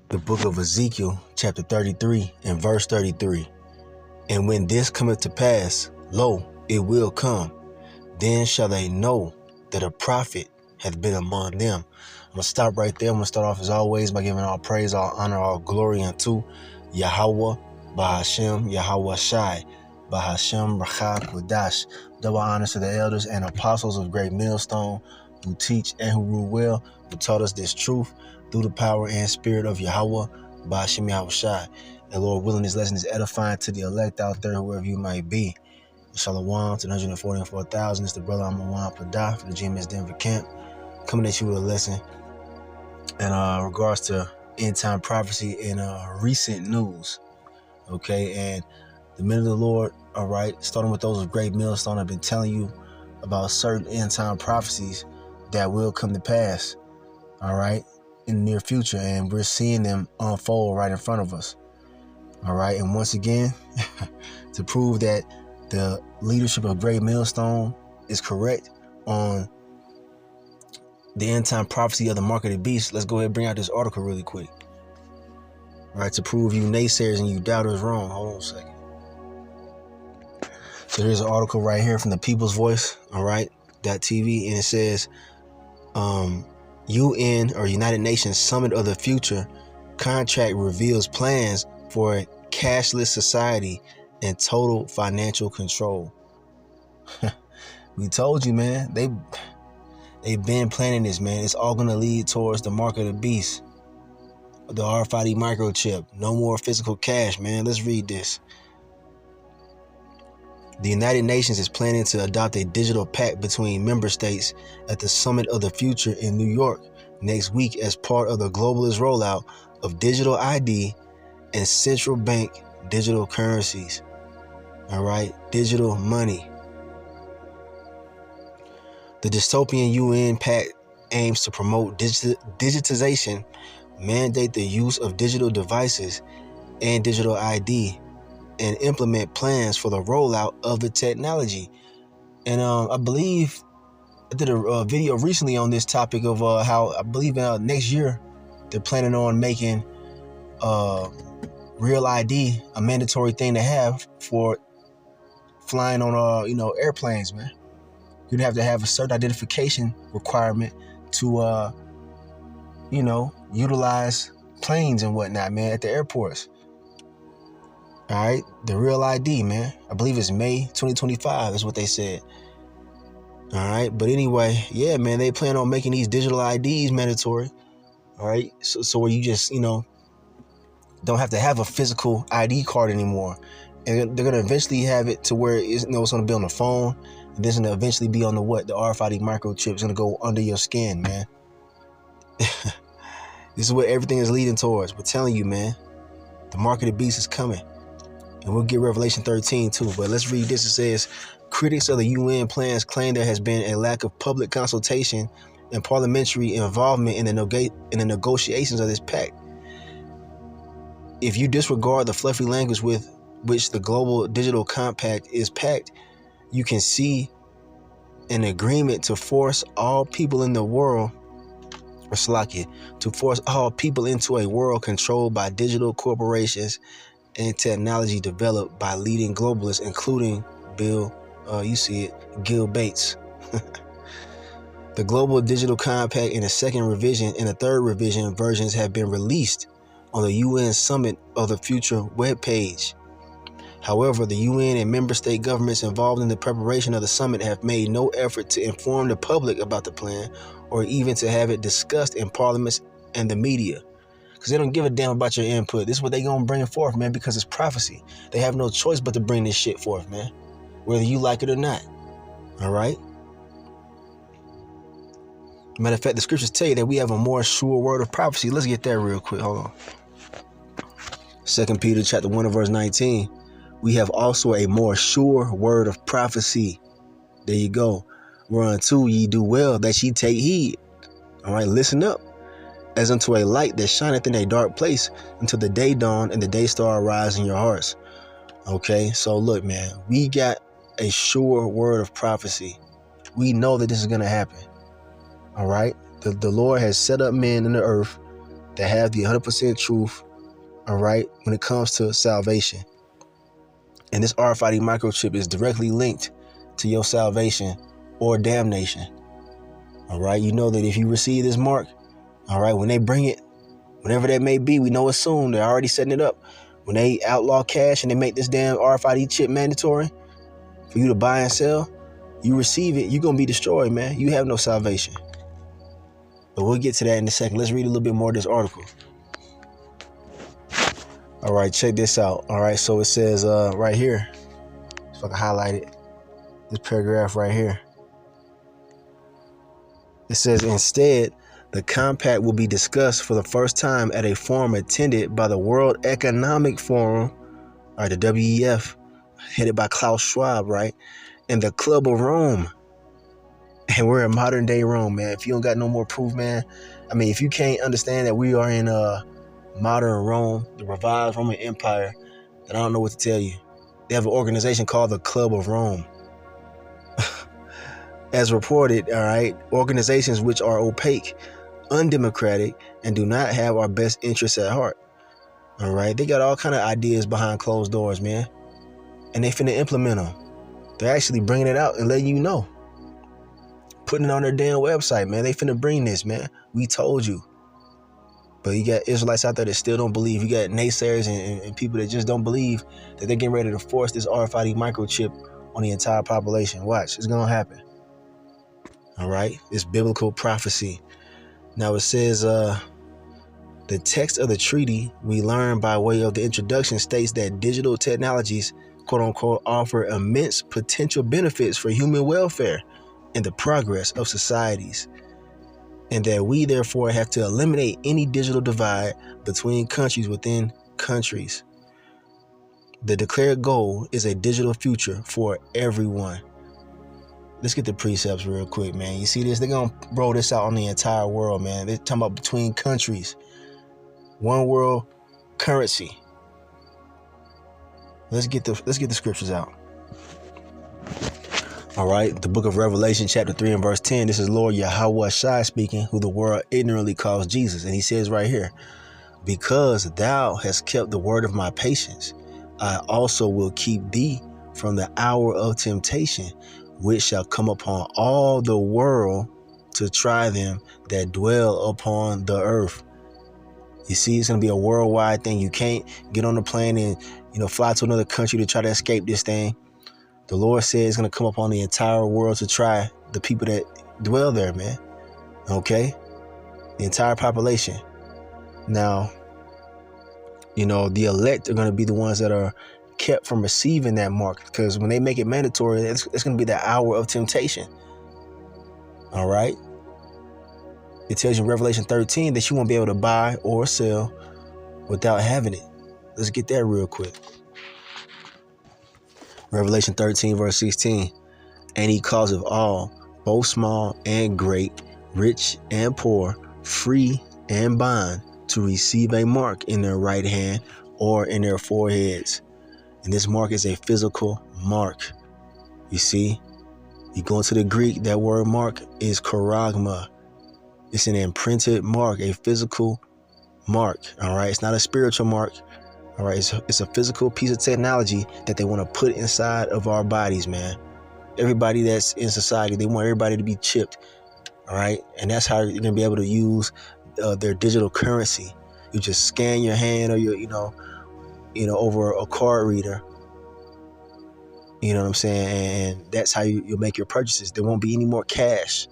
the book of Ezekiel, chapter 33 and verse 33. And when this cometh to pass, lo, it will come. Then shall they know that a prophet hath been among them. I'm going to stop right there. I'm going to start off as always by giving all praise, all honor, all glory unto Yahweh, Bahashem, Yahweh Shai, Bahashem, Rachah, Kodash. Double honors to the elders and apostles of Great Millstone who teach and who rule well, who taught us this truth through the power and spirit of Yahweh, Bahashem, Yahweh Shai. And Lord willing, this lesson is edifying to the elect out there, whoever you might be. Shalom to the 144,000. It's the brother Amawan Padah for the GMS Denver camp, coming at you with a lesson in regards to end time prophecy and recent news. Okay, and the men of the Lord, all right, starting with those of Great Millstone, I've been telling you about certain end time prophecies that will come to pass, all right, in the near future, and we're seeing them unfold right in front of us. All right, and once again, to prove that the leadership of Great Millstone is correct on the end time prophecy of the mark of the beast, let's go ahead and bring out this article really quick. All right, to prove you naysayers and you doubters wrong. Hold on a second. So here's an article right here from the People's Voice, all right, .tv, and it says, UN or United Nations Summit of the Future contract reveals plans for a cashless society and total financial control. We told you, man. They've been planning this, man. It's all going to lead towards the mark of the beast, the RFID microchip. No more physical cash, man. Let's read this. The United Nations is planning to adopt a digital pact between member states at the Summit of the Future in New York next week as part of the globalist rollout of digital ID and central bank digital currencies. All right, digital money. The dystopian UN pact aims to promote digitization, mandate the use of digital devices and digital ID, and implement plans for the rollout of the technology. And I believe I did a video recently on this topic of how I believe next year they're planning on making real ID a mandatory thing to have for flying on airplanes, man. You'd have to have a certain identification requirement to utilize planes and whatnot, man, at the airports. All right, the real ID, man. I believe it's May 2025 is what they said. All right, but anyway, yeah, man, they plan on making these digital IDs mandatory. All right, so where you just don't have to have a physical ID card anymore, and they're gonna eventually have it to where it's gonna be on the phone, and then it's gonna eventually be on the RFID microchip is gonna go under your skin, man. This is what everything is leading towards. We're telling you, man, the mark of the beast is coming. And we'll get Revelation 13 too. But let's read this. It says, critics of the UN plans claim there has been a lack of public consultation and parliamentary involvement in the negotiations of this pact. If you disregard the fluffy language with which the global digital compact is packed, you can see an agreement to force all people in the world, to force all people into a world controlled by digital corporations and technology developed by leading globalists, including Gil Bates. The Global Digital Compact in the second revision and the third revision versions have been released on the UN Summit of the Future webpage. However, the UN and member state governments involved in the preparation of the summit have made no effort to inform the public about the plan or even to have it discussed in parliaments and the media. Because they don't give a damn about your input. This is what they gonna bring forth, man, because it's prophecy. They have no choice but to bring this shit forth, man, whether you like it or not. All right? Matter of fact, the scriptures tell you that we have a more sure word of prophecy. Let's get that real quick. Hold on. 2 Peter chapter 1 and verse 19. We have also a more sure word of prophecy. There you go. Whereunto ye do well that ye take heed. All right, listen up. As unto a light that shineth in a dark place until the day dawn and the day star arise in your hearts. Okay, so look, man, we got a sure word of prophecy. We know that this is going to happen. All right. The Lord has set up men in the earth that have the 100% truth, all right, when it comes to salvation. And this RFID microchip is directly linked to your salvation or damnation. All right, you know that if you receive this mark, all right, when they bring it, whenever that may be, we know it's soon. They're already setting it up. When they outlaw cash and they make this damn RFID chip mandatory for you to buy and sell, you receive it, you're going to be destroyed, man. You have no salvation. But we'll get to that in a second. Let's read a little bit more of this article. All right, check this out. All right, so it says right here, if I can highlight it, this paragraph right here. It says, instead, the compact will be discussed for the first time at a forum attended by the World Economic Forum, or the WEF, headed by Klaus Schwab, right? And the Club of Rome. And we're in modern day Rome, man. If you don't got no more proof, man. I mean, if you can't understand that we are in modern Rome, the revived Roman Empire, then I don't know what to tell you. They have an organization called the Club of Rome. As reported, all right, organizations which are opaque, undemocratic, and do not have our best interests at heart. All right, they got all kind of ideas behind closed doors, man. And they finna implement them. They're actually bringing it out and letting you know. Putting it on their damn website, man. They finna bring this, man. We told you. But you got Israelites out there that still don't believe. You got naysayers and people that just don't believe that they're getting ready to force this RFID microchip on the entire population. Watch, it's gonna happen. All right, it's biblical prophecy. Now it says, the text of the treaty we learned by way of the introduction states that digital technologies, quote unquote, offer immense potential benefits for human welfare and the progress of societies, and that we therefore have to eliminate any digital divide between countries within countries. The declared goal is a digital future for everyone. Let's get the precepts real quick, man. You see this? They're going to roll this out on the entire world, man. They're talking about between countries. One world currency. Let's get the scriptures out. All right. The book of Revelation, chapter 3 and verse 10. This is Lord Yahweh Shai speaking, who the world ignorantly calls Jesus. And he says right here, because thou hast kept the word of my patience, I also will keep thee from the hour of temptation, which shall come upon all the world to try them that dwell upon the earth. You see, it's going to be a worldwide thing. You can't get on the plane and, fly to another country to try to escape this thing. The Lord said it's going to come upon the entire world to try the people that dwell there, man. Okay? The entire population. Now, the elect are going to be the ones that are kept from receiving that mark, because when they make it mandatory, it's going to be the hour of temptation. All right. It tells you in Revelation 13 that you won't be able to buy or sell without having it. Let's get that real quick. Revelation 13 verse 16. And he causeth all, both small and great, rich and poor, free and bond, to receive a mark in their right hand or in their foreheads. And this mark is a physical mark. You see, you go into the Greek, that word mark is charagma. It's an imprinted mark, a physical mark. All right. It's not a spiritual mark. All right. It's a physical piece of technology that they want to put inside of our bodies, man. Everybody that's in society, they want everybody to be chipped. All right. And that's how you're going to be able to use their digital currency. You just scan your hand or your, over a card reader. You know what I'm saying? And that's how you'll make your purchases. There won't be any more cash.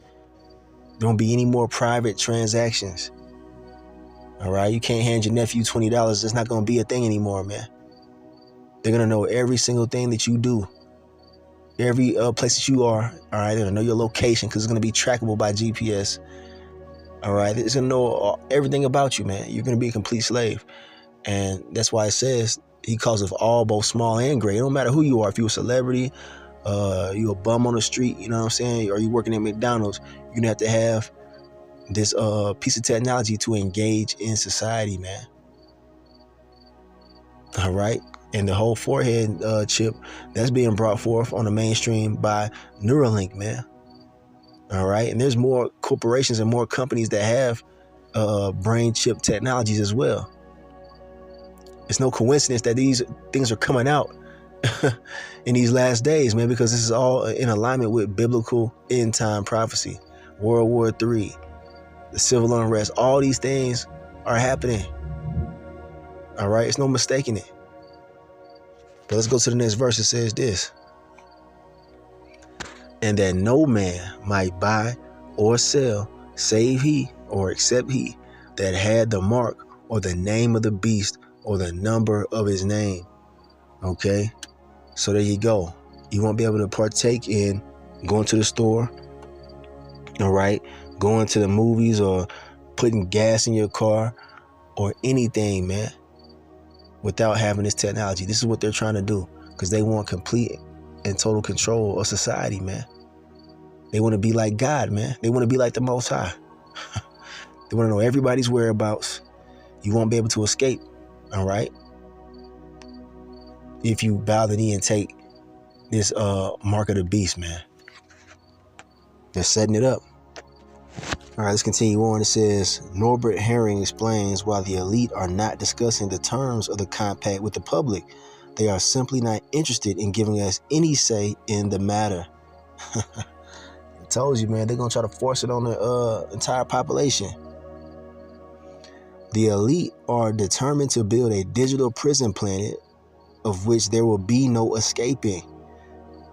There won't be any more private transactions. All right. You can't hand your nephew $20. That's not going to be a thing anymore, man. They're going to know every single thing that you do. Every place that you are. All right. They're going to know your location because it's going to be trackable by GPS. All right. It's going to know everything about you, man. You're going to be a complete slave. And that's why it says he calls of all, both small and great. It don't matter who you are. If you're a celebrity, you a bum on the street, you know what I'm saying? Or you working at McDonald's, you're going to have to have this piece of technology to engage in society, man. All right. And the whole forehead chip that's being brought forth on the mainstream by Neuralink, man. All right. And there's more corporations and more companies that have brain chip technologies as well. It's no coincidence that these things are coming out in these last days, man, because this is all in alignment with biblical end time prophecy. World War III, the civil unrest, all these things are happening. All right, it's no mistaking it. But let's go to the next verse. It says this: and that no man might buy or sell, save he, or except he, that had the mark or the name of the beast or the number of his name. Okay, so there you go. You won't be able to partake in going to the store, all right, going to the movies or putting gas in your car or anything, man, without having this technology. This is what they're trying to do, because they want complete and total control of society, man. They want to be like God, man. They want to be like the Most High. They want to know everybody's whereabouts. You won't be able to escape, all right, if you bow the knee and take this mark of the beast, man. They're setting it up. All right, let's continue on. It says, Norbert Herring explains why the elite are not discussing the terms of the compact with the public. They are simply not interested in giving us any say in the matter. I told you, man, they're going to try to force it on the entire population. The elite are determined to build a digital prison planet of which there will be no escaping.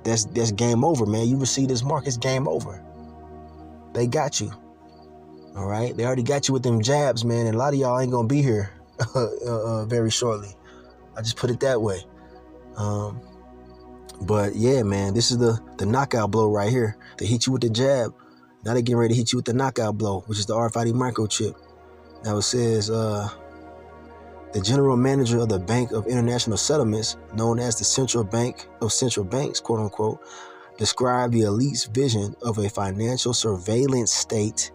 That's game over, man. You receive this mark, it's game over. They got you. All right, they already got you with them jabs, man, and a lot of y'all ain't gonna be here very shortly. I just put it that way. But yeah, man, this is the knockout blow right here. They hit you with the jab. Now they're getting ready to hit you with the knockout blow, which is the RFID microchip. Now it says, the general manager of the Bank of International Settlements, known as the Central Bank of Central Banks, quote unquote, described the elite's vision of a financial surveillance state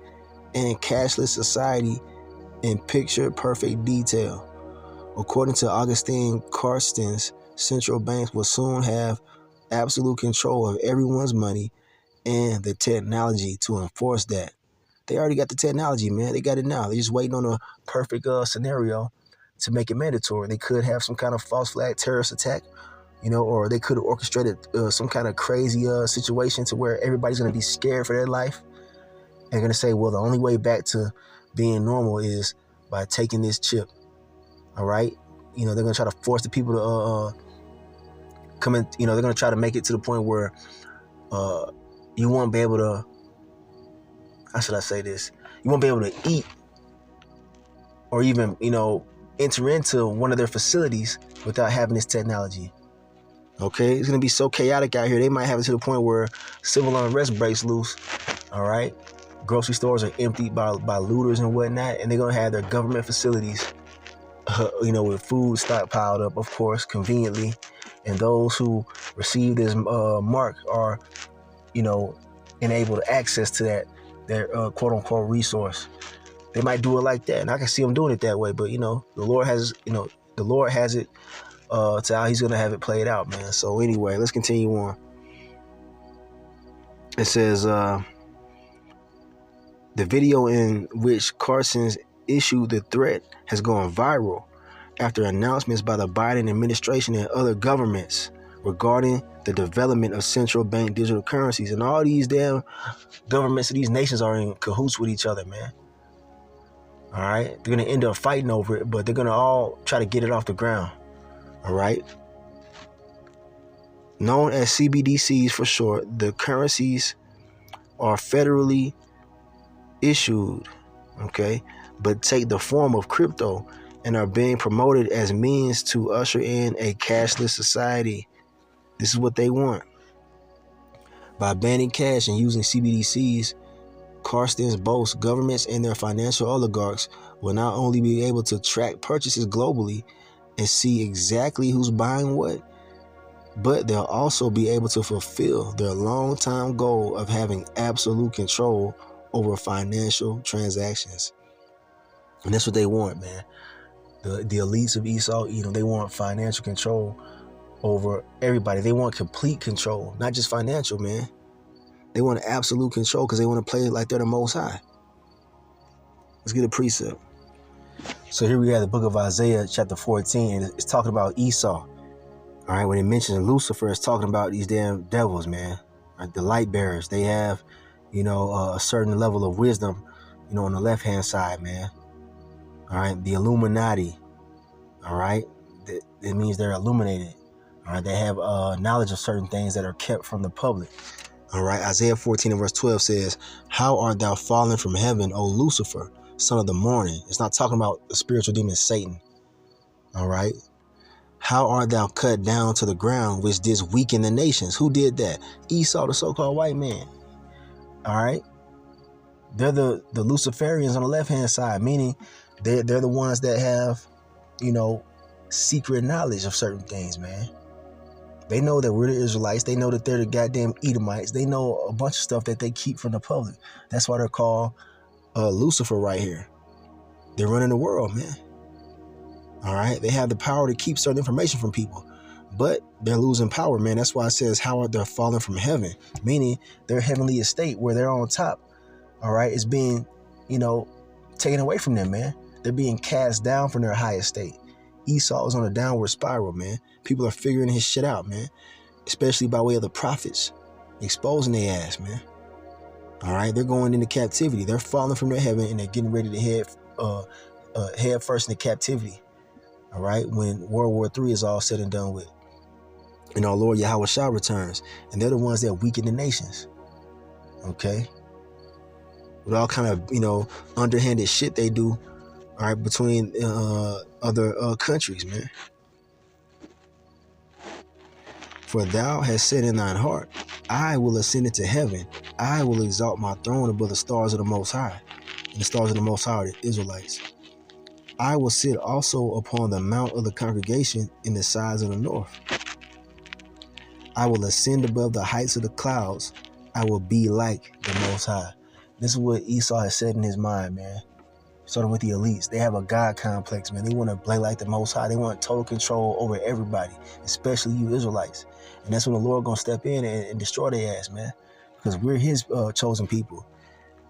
and cashless society in picture-perfect detail. According to Augustine Carstens, central banks will soon have absolute control of everyone's money and the technology to enforce that. They already got the technology, man. They got it now. They're just waiting on a perfect scenario to make it mandatory. They could have some kind of false flag terrorist attack, you know, or they could have orchestrated some kind of crazy situation to where everybody's going to be scared for their life. They're going to say, well, the only way back to being normal is by taking this chip. All right. You know, they're going to try to force the people to come in. You know, they're going to try to make it to the point where you won't be able to, how should I say this? You won't be able to eat or even, you know, enter into one of their facilities without having this technology. Okay. It's going to be so chaotic out here. They might have it to the point where civil unrest breaks loose. All right. Grocery stores are emptied by looters and whatnot, and they're going to have their government facilities, you know, with food stockpiled up, of course, conveniently. And those who receive this mark are, you know, enabled access to their quote unquote resource. They might do it like that, and I can see them doing it that way. But you know, the Lord has it to how He's going to have it played out, man. So anyway, let's continue on. It says, the video in which Carson's issued the threat has gone viral after announcements by the Biden administration and other governments regarding the development of central bank digital currencies. And all these damn governments of these nations are in cahoots with each other, man. All right. They're going to end up fighting over it, but they're going to all try to get it off the ground. All right. Known as CBDCs for short, the currencies are federally issued, okay, but take the form of crypto and are being promoted as means to usher in a cashless society. This is what they want. By banning cash and using CBDCs, Carstens boasts governments and their financial oligarchs will not only be able to track purchases globally and see exactly who's buying what, but they'll also be able to fulfill their long-time goal of having absolute control over financial transactions. And that's what they want, man. The elites of Esau, you know, they want financial control over everybody. They want complete control, not just financial, man. They want absolute control because they want to play like they're the Most High. Let's get a precept. So here we have the book of Isaiah, chapter 14, and it's talking about Esau. All right, when it mentions Lucifer, it's talking about these damn devils, man. Right, the light bearers. They have, a certain level of wisdom, on the left-hand side, man. All right, the Illuminati. All right, it means they're illuminated. All right, they have knowledge of certain things that are kept from the public. All right, Isaiah 14 and verse 12 says, "How art thou fallen from heaven, O Lucifer, son of the morning?" It's not talking about the spiritual demon Satan. All right. "How art thou cut down to the ground, which didst weaken the nations?" Who did that? Esau, the so-called white man. All right. They're the Luciferians on the left-hand side, meaning they're the ones that have, secret knowledge of certain things, man. They know that we're the Israelites. They know that they're the goddamn Edomites. They know a bunch of stuff that they keep from the public. That's why they're called Lucifer right here. They're running the world, man. All right. They have the power to keep certain information from people, but they're losing power, man. That's why it says, "How art thou fallen from heaven?" Meaning their heavenly estate where they're on top. All right. Is being, taken away from them, man. They're being cast down from their high estate. Esau is on a downward spiral, man. People are figuring his shit out, man. Especially by way of the prophets exposing their ass, man. All right, they're going into captivity. They're falling from their heaven and they're getting ready to head first into captivity. All right, when World War III is all said and done with, and our Lord Yahweh Shah returns, and they're the ones that weaken the nations. Okay, with all kind of underhanded shit they do. All right, between other countries, man. "For thou hast said in thine heart, I will ascend into heaven. I will exalt my throne above the stars of the Most High." And the stars of the Most High are the Israelites. "I will sit also upon the mount of the congregation in the sides of the north. I will ascend above the heights of the clouds. I will be like the Most High." This is what Esau has said in his mind, man. Sort of with the elites. They have a God complex, man. They want to play like the Most High. They want total control over everybody, especially you Israelites. And that's when the Lord gonna step in and destroy their ass, man. Because we're his chosen people.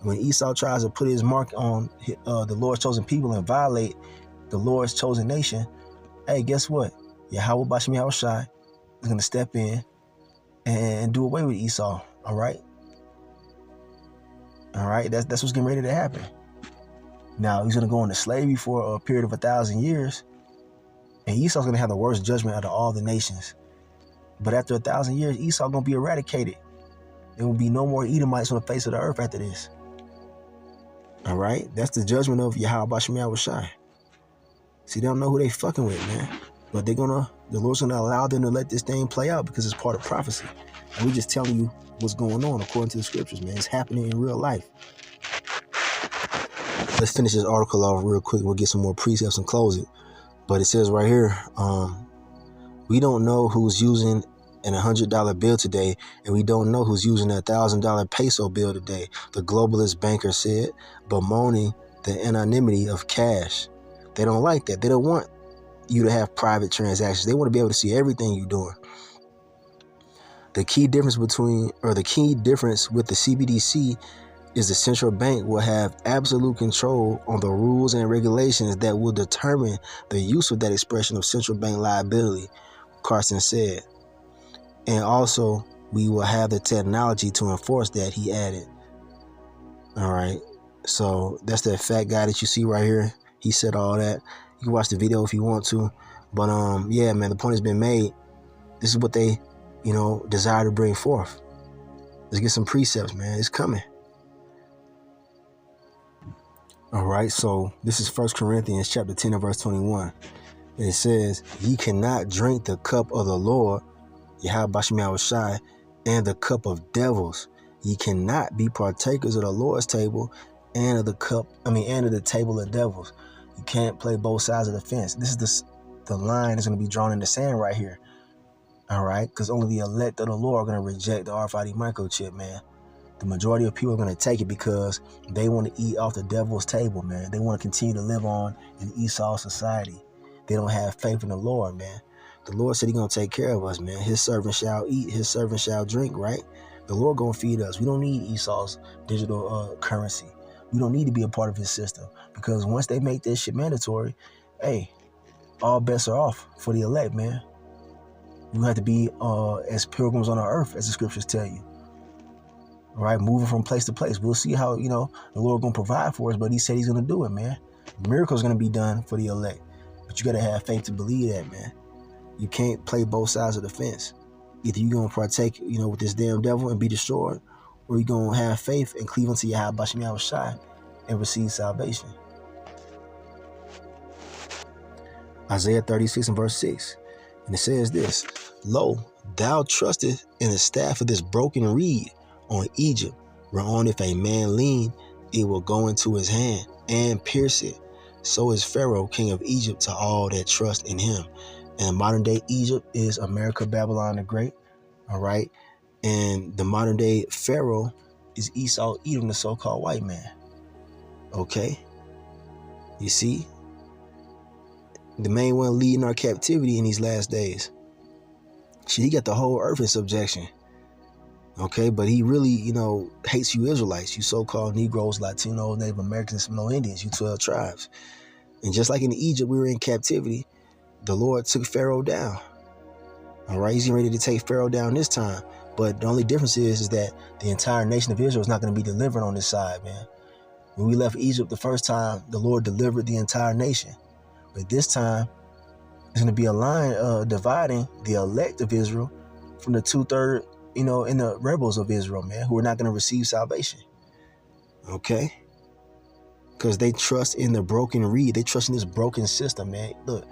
When Esau tries to put his mark on the Lord's chosen people and violate the Lord's chosen nation, hey, guess what? Yahweh Bashem Yahweh Shai is gonna step in and do away with Esau. All right. All right. That's what's getting ready to happen. Now, he's going to go into slavery for a period of 1,000 years. And Esau's going to have the worst judgment out of all the nations. But after 1,000 years, Esau going to be eradicated. There will be no more Edomites on the face of the earth after this. All right? That's the judgment of Yahweh Bashem Yahweh Shai. See, they don't know who they fucking with, man. But the Lord's going to allow them to let this thing play out because it's part of prophecy. And we're just telling you what's going on according to the scriptures, man. It's happening in real life. Let's finish this article off real quick. We'll get some more precepts and close it. But it says right here, we don't know who's using an $100 bill today, and we don't know who's using a $1,000 peso bill today, the globalist banker said, bemoaning the anonymity of cash. They don't like that. They don't want you to have private transactions. They want to be able to see everything you're doing. The key difference with the CBDC is the central bank will have absolute control on the rules and regulations that will determine the use of that expression of central bank liability, Carson said. And also, we will have the technology to enforce that, he added. All right. So that's that fat guy that you see right here. He said all that. You can watch the video if you want to. But yeah, man, the point has been made. This is what they, desire to bring forth. Let's get some precepts, man. It's coming. All right, so this is 1 Corinthians chapter 10 and verse 21. And it says, "Ye cannot drink the cup of the Lord, Yahweh Bashem Yahweh Shai, and the cup of devils. Ye cannot be partakers of the Lord's table and of the table of devils." You can't play both sides of the fence. This is the line that's going to be drawn in the sand right here. All right, because only the elect of the Lord are going to reject the RFID microchip, man. The majority of people are going to take it because they want to eat off the devil's table, man. They want to continue to live on in Esau society. They don't have faith in the Lord, man. The Lord said he's going to take care of us, man. His servant shall eat, his servant shall drink, right? The Lord going to feed us. We don't need Esau's digital currency. We don't need to be a part of his system, because once they make this shit mandatory, hey, all bets are off for the elect, man. You have to be as pilgrims on our earth, as the scriptures tell you. All right, moving from place to place. We'll see how, the Lord gonna provide for us, but he said he's gonna do it, man. Miracles gonna be done for the elect. But you gotta have faith to believe that, man. You can't play both sides of the fence. Either you're gonna partake, with this damn devil and be destroyed, or you're gonna have faith and cleave unto Yahweh Bashim Yahushai and receive salvation. Isaiah 36 and verse 6. And it says this: Lo, thou trustest in the staff of this broken reed on Egypt, whereon if a man lean, it will go into his hand and pierce it. So is Pharaoh, king of Egypt, to all that trust in him. And modern day Egypt is America, Babylon the Great. All right. And the modern day Pharaoh is Esau, Edom, the so-called white man. Okay. You see, the main one leading our captivity in these last days. He got the whole earth in subjection. Okay, but he really, hates you Israelites, you so-called Negroes, Latinos, Native Americans, Seminole Indians, you 12 tribes. And just like in Egypt, we were in captivity, the Lord took Pharaoh down. All right, he's ready to take Pharaoh down this time. But the only difference is that the entire nation of Israel is not going to be delivered on this side, man. When we left Egypt the first time, the Lord delivered the entire nation. But this time, it's going to be a line dividing the elect of Israel from the 2/3, in the rebels of Israel, man, who are not going to receive salvation. Okay? Because they trust in the broken reed. They trust in this broken system, man. Look,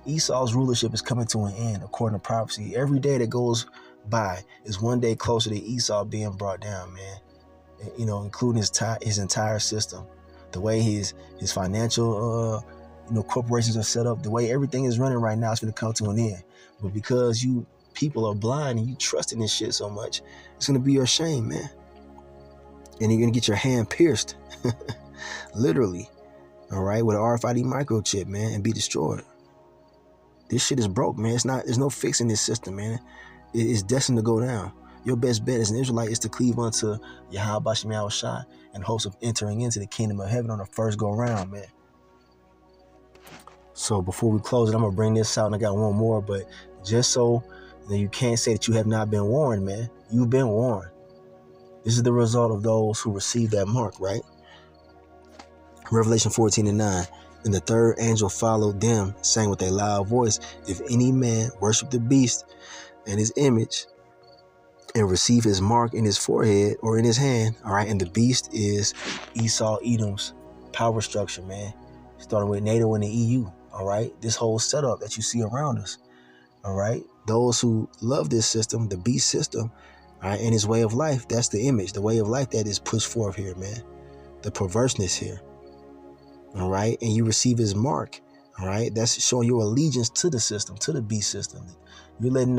Esau's rulership is coming to an end, according to prophecy. Every day that goes by is one day closer to Esau being brought down, man. Including his entire system. The way his financial corporations are set up, the way everything is running right now, it's going to come to an end. But because you people are blind and you trust in this shit so much, it's going to be your shame, man. And you're going to get your hand pierced, literally, all right, with an RFID microchip, man, and be destroyed. This shit is broke, man. There's no fixing this system, man. It's destined to go down. Your best bet as an Israelite is to cleave unto Yahweh Bashim Yahushai in hopes of entering into the kingdom of heaven on the first go round, man. So before we close it, I'm going to bring this out, and I got one more, but just so that you can't say that you have not been warned, man. You've been warned. This is the result of those who receive that mark, right? Revelation 14 and 9. And the third angel followed them, saying with a loud voice, if any man worship the beast and his image and receive his mark in his forehead or in his hand, all right, and the beast is Esau, Edom's power structure, man. Starting with NATO and the EU, all right? This whole setup that you see around us, all right? Those who love this system, the beast system, all right, and his way of life, that's the image, the way of life that is pushed forth here, man. The perverseness here, all right? And you receive his mark, all right? That's showing your allegiance to the system, to the beast system. You're letting,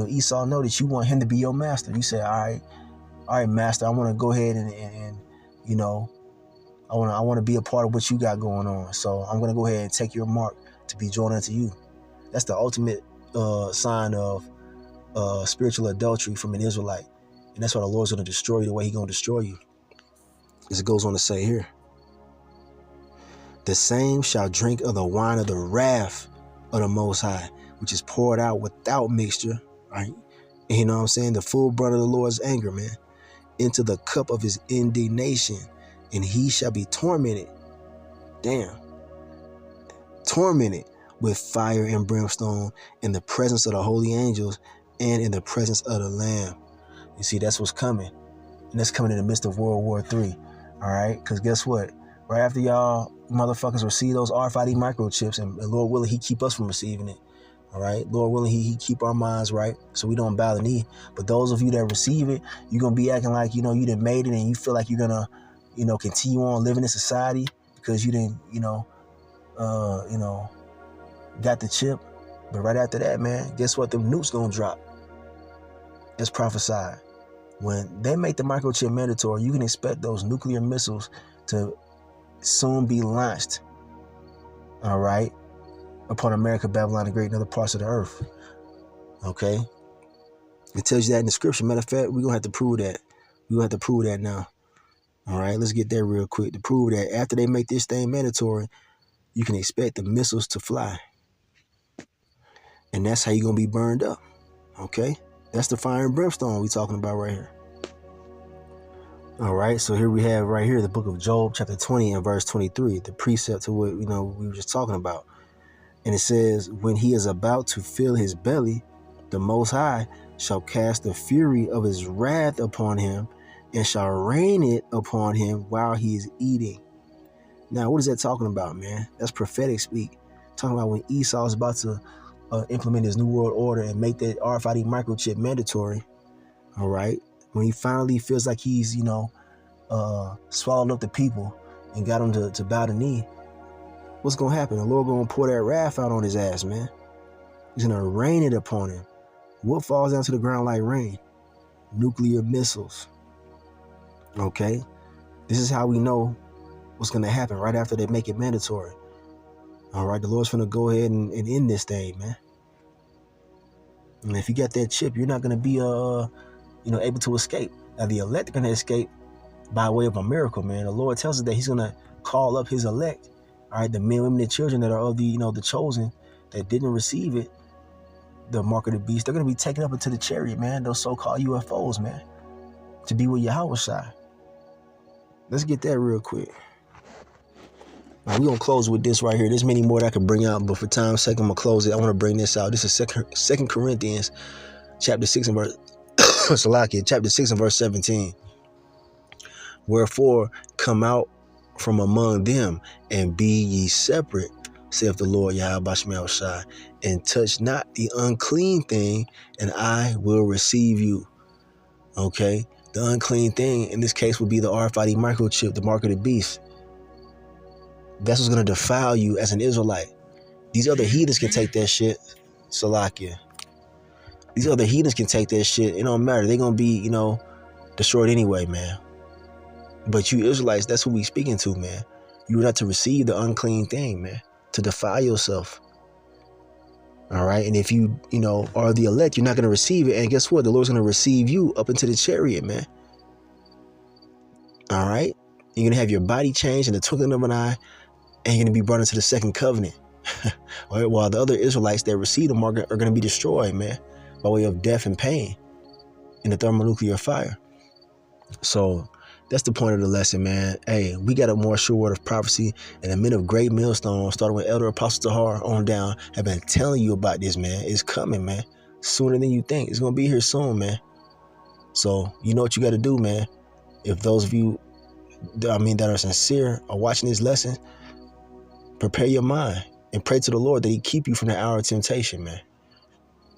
Esau know that you want him to be your master. You say, all right, master, I want to go ahead and I want to be a part of what you got going on. So I'm going to go ahead and take your mark to be joined unto you. That's the ultimate sign of spiritual adultery from an Israelite. And that's why the Lord's going to destroy you the way he's going to destroy you. As it goes on to say here, the same shall drink of the wine of the wrath of the Most High, which is poured out without mixture, right? And you know what I'm saying? The full brunt of the Lord's anger, man, into the cup of his indignation, and he shall be tormented. Damn. Tormented with fire and brimstone in the presence of the holy angels and in the presence of the Lamb. You see, that's what's coming. And that's coming in the midst of World War III. All right? Because guess what? Right after y'all motherfuckers receive those RFID microchips, and Lord willing, he keep us from receiving it. All right? Lord willing, he keep our minds right so we don't bow the knee. But those of you that receive it, you're going to be acting like, you done made it, and you feel like you're going to, continue on living in society because you didn't, got the chip. But right after that, man, guess what? Them nukes going to drop. It's prophesied. When they make the microchip mandatory, you can expect those nuclear missiles to soon be launched, all right, upon America, Babylon the Great, and other parts of the earth. Okay? It tells you that in the scripture. Matter of fact, we're going to have to prove that. We're going to have to prove that now. All right, let's get that real quick to prove that after they make this thing mandatory, you can expect the missiles to fly. And that's how you're going to be burned up. Okay? That's the fire and brimstone we talking about right here. All right, so here we have right here the book of Job, chapter 20 and verse 23, the precept to what we were just talking about. And it says, when he is about to fill his belly, the Most High shall cast the fury of his wrath upon him and shall rain it upon him while he is eating. Now, what is that talking about, man? That's prophetic speak. Talking about when Esau is about to implement his new world order and make that RFID microchip mandatory. All right. When he finally feels like he's, swallowed up the people and got them to bow the knee, what's going to happen? The Lord going to pour that wrath out on his ass, man. He's going to rain it upon him. What falls down to the ground like rain? Nuclear missiles. Okay. This is how we know what's going to happen right after they make it mandatory. All right. The Lord's going to go ahead and end this thing, man. And if you got that chip, you're not going to be, able to escape. Now, the elect are going to escape by way of a miracle, man. The Lord tells us that he's going to call up his elect. All right. The men, women, and children that are of the chosen that didn't receive it, the mark of the beast, they're going to be taken up into the chariot, man. Those so-called UFOs, man, to be with Yahweh Shai. Let's get that real quick. Now, we're going to close with this right here. There's many more that I can bring out, but for time's sake, I'm going to close it. I want to bring this out. This is 2 Corinthians chapter 6 and verse chapter 6 and verse 17. Wherefore come out from among them and be ye separate, saith the Lord Yahweh Shai, and touch not the unclean thing, and I will receive you. Okay? The unclean thing in this case would be the RFID microchip, the mark of the beast. That's what's going to defile you as an Israelite. These other heathens can take that shit. Salakia. These other heathens can take that shit. It don't matter. They're going to be, destroyed anyway, man. But you Israelites, that's who we speaking to, man. You are not to receive the unclean thing, man. To defile yourself. All right. And if you, are the elect, you're not going to receive it. And guess what? The Lord's going to receive you up into the chariot, man. All right. You're going to have your body changed in the twinkling of an eye. And you're going to be brought into the second covenant. While the other Israelites that receive the mark are going to be destroyed, man, by way of death and pain in the thermonuclear fire. So that's the point of the lesson, man. Hey, we got a more sure word of prophecy, and the men of great millstone, starting with Elder Apostle Tahar on down, have been telling you about this, man. It's coming, man. Sooner than you think. It's going to be here soon, man. So you know what you got to do, man. If those of you, that are sincere, are watching this lesson, prepare your mind and pray to the Lord that he keep you from the hour of temptation, man.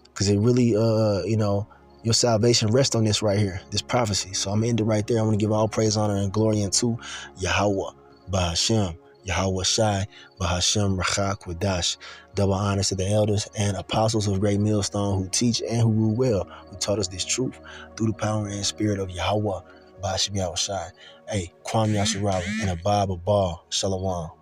Because it really, your salvation rests on this right here, this prophecy. So I'm going to end it right there. I want to give all praise, honor, and glory unto Yahweh, Bahashem, Yahweh Shai, Bahashem, Rachak, Quadash. Double honors to the elders and apostles of Great Millstone who teach and who rule well, who taught us this truth through the power and spirit of Yahweh, Bahashem, Yahweh Shai. Hey, Kwam Yasharawa and Abab Abal, Shalom.